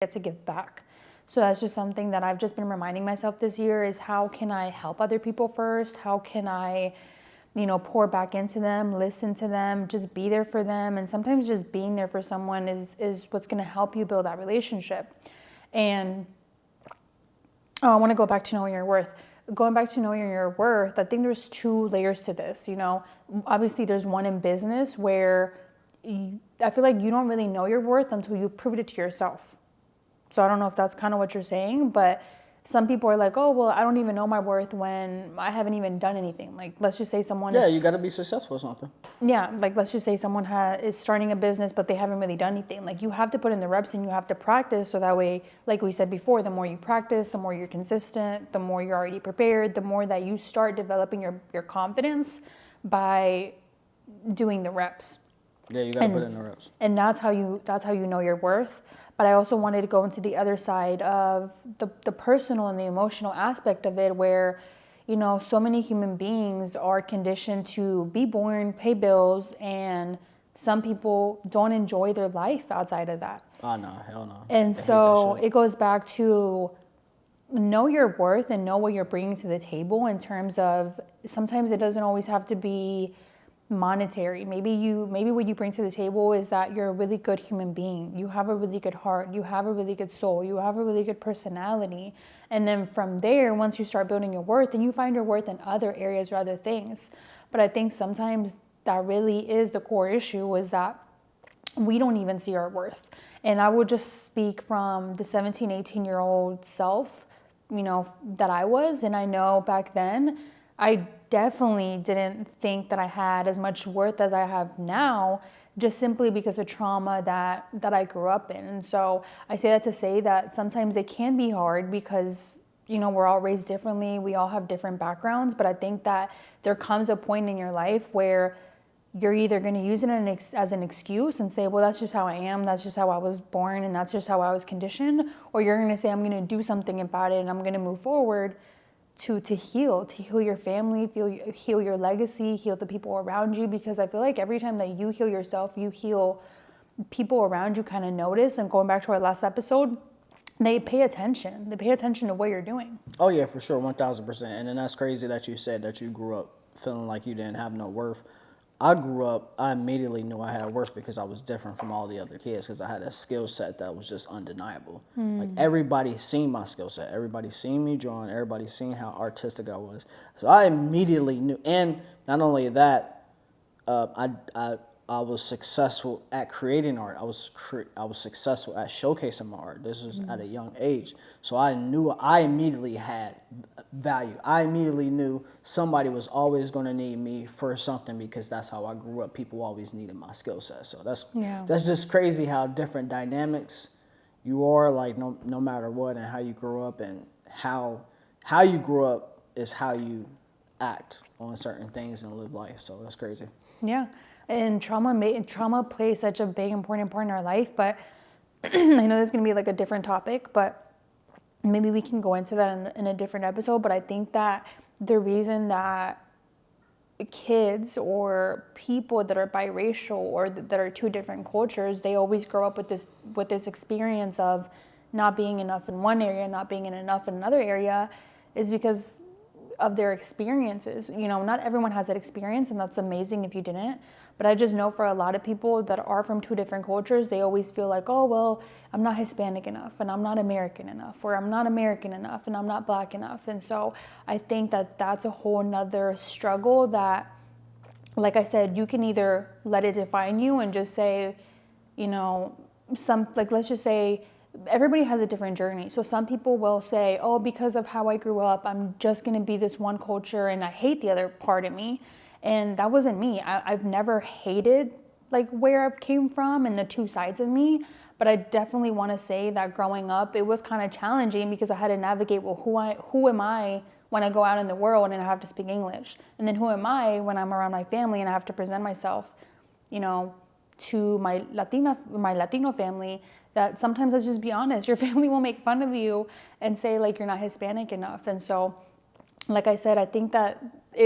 get to give back. So that's just something that I've just been reminding myself this year is how can I help other people first? How can I, pour back into them, listen to them, just be there for them. And sometimes just being there for someone is what's going to help you build that relationship. And I want to go back to knowing your worth. Going back to knowing your worth, I think there's 2 layers to this. Obviously there's one in business where I feel like you don't really know your worth until you prove it to yourself. So I don't know if that's kind of what you're saying, but some people are like, oh, well, I don't even know my worth when I haven't even done anything. Like, let's just say someone you got to be successful or something. Yeah, like let's just say someone is starting a business, but they haven't really done anything. Like you have to put in the reps and you have to practice. So that way, like we said before, the more you practice, the more you're consistent, the more you're already prepared, the more that you start developing your confidence by doing the reps. Yeah, you got to put in the reps. And that's how you know your worth. But I also wanted to go into the other side of the personal and the emotional aspect of it where, so many human beings are conditioned to be born, pay bills, and some people don't enjoy their life outside of that. Oh, no, hell no. And so it goes back to know your worth and know what you're bringing to the table in terms of sometimes it doesn't always have to be monetary. Maybe what you bring to the table is that you're a really good human being. You have a really good heart. You have a really good soul. You have a really good personality. And then from there, once you start building your worth, then you find your worth in other areas or other things. But I think sometimes that really is the core issue is that we don't even see our worth. And I would just speak from the 17, 18-year-old self, that I was. And I know back then, I definitely didn't think that I had as much worth as I have now, just simply because of trauma that I grew up in. And so I say that to say that sometimes it can be hard because, we're all raised differently. We all have different backgrounds, but I think that there comes a point in your life where you're either going to use it as an excuse and say, well, that's just how I am. That's just how I was born. And that's just how I was conditioned. Or you're going to say, I'm going to do something about it and I'm going to move forward to heal your family, heal your legacy, heal the people around you. Because I feel like every time that you heal yourself, you heal people around you kind of notice. And going back to our last episode, they pay attention. They pay attention to what you're doing. Oh, yeah, for sure, 1,000%. And then that's crazy that you said that you grew up feeling like you didn't have no worth. I grew up, I immediately knew I had worth because I was different from all the other kids because I had a skill set that was just undeniable. Like everybody seen my skill set. Everybody seen me drawing. Everybody seen how artistic I was. So I immediately knew. And not only that, I was successful at creating art. I was successful at showcasing my art. This was at a young age. So I knew I immediately had value. I immediately knew somebody was always going to need me for something because that's how I grew up. People always needed my skill set. So that's just crazy how different dynamics you are, like no matter what, and how you grew up, and how you grew up is how you act on certain things and live life. So that's crazy. Yeah. And trauma plays such a big, important part in our life. But I know this is going to be like a different topic, but maybe we can go into that in a different episode. But I think that the reason that kids or people that are biracial or that are 2 different cultures, they always grow up with this experience of not being enough in one area, not being enough in another area, is because of their experiences. Not everyone has that experience, and that's amazing if you didn't. But I just know for a lot of people that are from 2 different cultures, they always feel like, oh, well, I'm not Hispanic enough, and I'm not American enough, or I'm not American enough, and I'm not Black enough. And so I think that that's a whole nother struggle that, like I said, you can either let it define you and just say, let's just say, everybody has a different journey. So some people will say, oh, because of how I grew up, I'm just going to be this one culture and I hate the other part of me. And that wasn't me. I've never hated like where I've came from and the 2 sides of me. But I definitely want to say that growing up, it was kind of challenging because I had to navigate, well, who am I when I go out in the world and I have to speak English? And then who am I when I'm around my family and I have to present myself, to my Latino family? That sometimes, let's just be honest, your family will make fun of you and say like you're not Hispanic enough. And so, like I said, I think that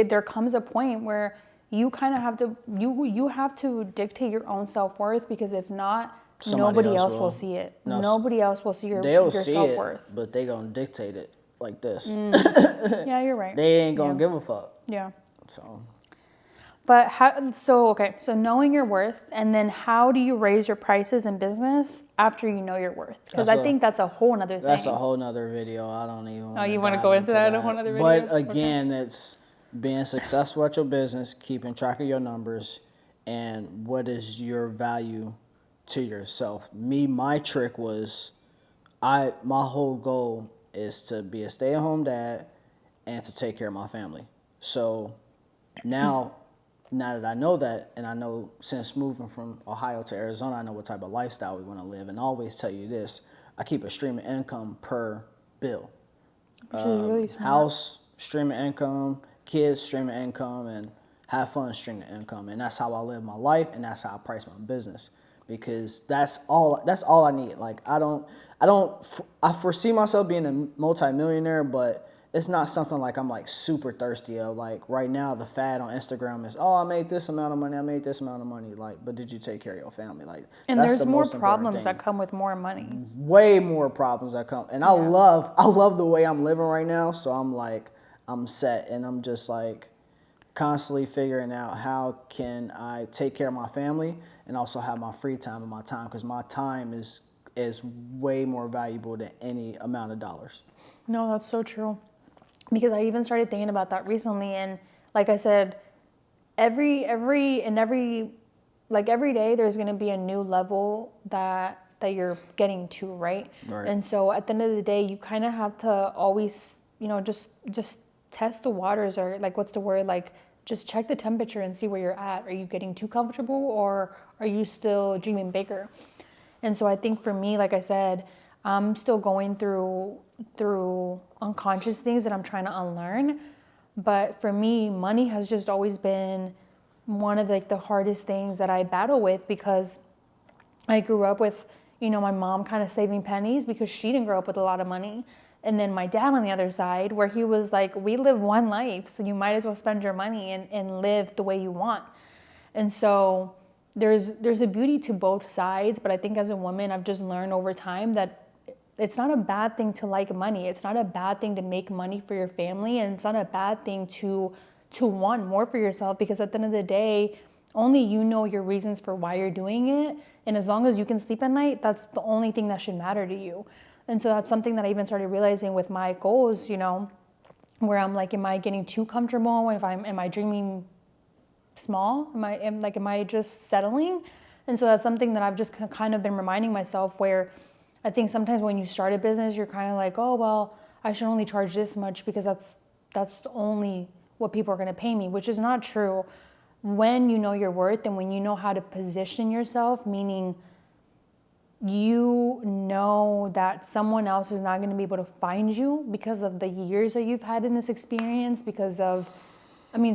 there comes a point where you kind of have to you have to dictate your own self-worth, because if not, Nobody else will see it. No, Nobody else will see they'll your see self-worth. it, but they gonna dictate it like this. Yeah, you're right. They ain't gonna give a fuck. Yeah. So. But so knowing your worth, and then how do you raise your prices in business after you know your worth? Because I think that's a whole nother thing. That's a whole nother video. I don't even. Oh, you want to go into that in a whole nother video? But again, it's being successful at your business, keeping track of your numbers, and what is your value to yourself. My trick was, my whole goal is to be a stay-at-home dad and to take care of my family. So now that I know that, and I know since moving from Ohio to Arizona, I know what type of lifestyle we want to live. And I always tell you this, I keep a stream of income per bill. Which is really smart. House, stream of income, kids, stream of income, and have fun, stream of income. And that's how I live my life, and that's how I price my business. Because that's all I need. Like, I foresee myself being a multi-millionaire, but it's not something like I'm like super thirsty of. Like right now, the fad on Instagram is, oh, I made this amount of money, I made this amount of money. Like, but did you take care of your family? Like, and that's there's the more most important problems thing. that come with more money. Way more problems that come, and I love the way I'm living right now. So I'm like, I'm set, and I'm just like constantly figuring out how can I take care of my family and also have my free time and my time, because my time is way more valuable than any amount of dollars. No, that's so true. Because I even started thinking about that recently, and like I said, every day there's going to be a new level that you're getting to, right? And so at the end of the day, you kind of have to always, just test the waters, or like, what's the word? Like, just check the temperature and see where you're at. Are you getting too comfortable, or are you still dreaming bigger? And so I think for me, like I said, I'm still going through unconscious things that I'm trying to unlearn. But for me, money has just always been one of the hardest things that I battle with, because I grew up with, my mom kind of saving pennies because she didn't grow up with a lot of money. And then my dad on the other side, where he was like, we live one life, so you might as well spend your money and live the way you want. And so there's a beauty to both sides, but I think as a woman, I've just learned over time that it's not a bad thing to like money. It's not a bad thing to make money for your family, and it's not a bad thing to want more for yourself, because at the end of the day, only you know your reasons for why you're doing it. And as long as you can sleep at night, that's the only thing that should matter to you. And so that's something that I even started realizing with my goals, where I'm like, am I getting too comfortable? Am I dreaming small? Am I just settling? And so that's something that I've just kind of been reminding myself, where I think sometimes when you start a business, you're kind of like, oh, well, I should only charge this much because that's only what people are going to pay me, which is not true. When you know your worth, and when you know how to position yourself, meaning you know that someone else is not going to be able to find you because of the years that you've had in this experience, because of,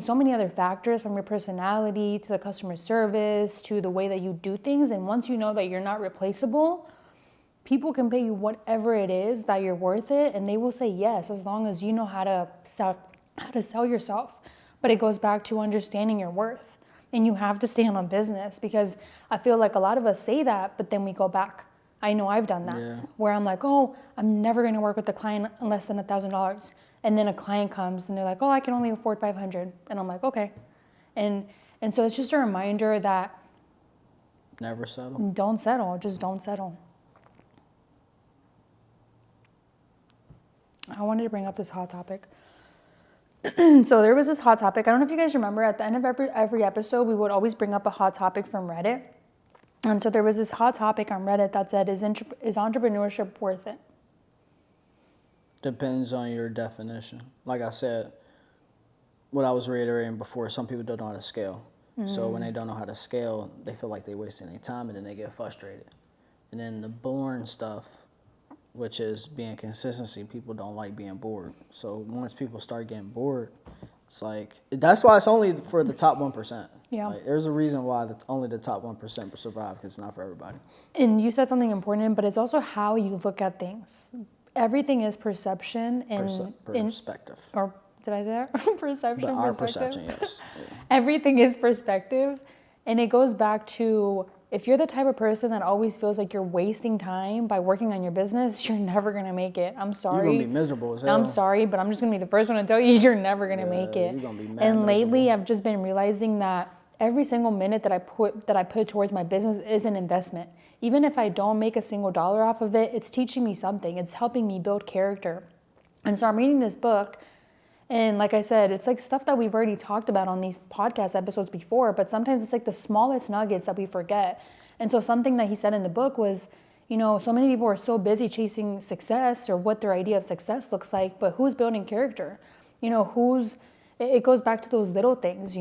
so many other factors, from your personality to the customer service to the way that you do things. And once you know that you're not replaceable, people can pay you whatever it is, that you're worth it, and they will say yes, as long as you know how to sell yourself. But it goes back to understanding your worth, and you have to stand on business, because I feel like a lot of us say that, but then we go back. I know I've done that, where I'm like, oh, I'm never going to work with a client less than $1,000. And then a client comes and they're like, oh, I can only afford $500. And I'm like, okay. And so it's just a reminder that never settle. Don't settle. Just don't settle. I wanted to bring up this hot topic. So there was this hot topic. I don't know if you guys remember, at the end of every episode, we would always bring up a hot topic from Reddit. And so there was this hot topic on Reddit that said, is entrepreneurship worth it? Depends on your definition. Like I said, what I was reiterating before, some people don't know how to scale. So when they don't know how to scale, they feel like they're wasting their time, and then they get frustrated. And then the boring stuff, which is being consistency, people don't like being bored. So once people start getting bored, it's like, that's why it's only for the top 1%. Yeah. Like, there's a reason why only the top 1% survive, because it's not for everybody. And you said something important, but it's also how you look at things. Everything is perception and perspective. Or did I say that? Perception, but our perspective. perception, yes. Yeah. Everything is perspective. And it goes back to if you're the type of person that always feels like you're wasting time by working on your business, you're never gonna make it. I'm sorry. You're gonna be miserable as hell. I'm sorry, but I'm just gonna be the first one to tell you you're never gonna make it. You're gonna be mad And lately, miserable. I've just been realizing that every single minute that I put towards my business is an investment. Even if I don't make a single dollar off of it, it's teaching me something. It's helping me build character. And so I'm reading this book, and like I said, it's like stuff that we've already talked about on these podcast episodes before, but sometimes it's like the smallest nuggets that we forget. And so something that he said in the book was, so many people are so busy chasing success or what their idea of success looks like, but who's building character? It goes back to those little things,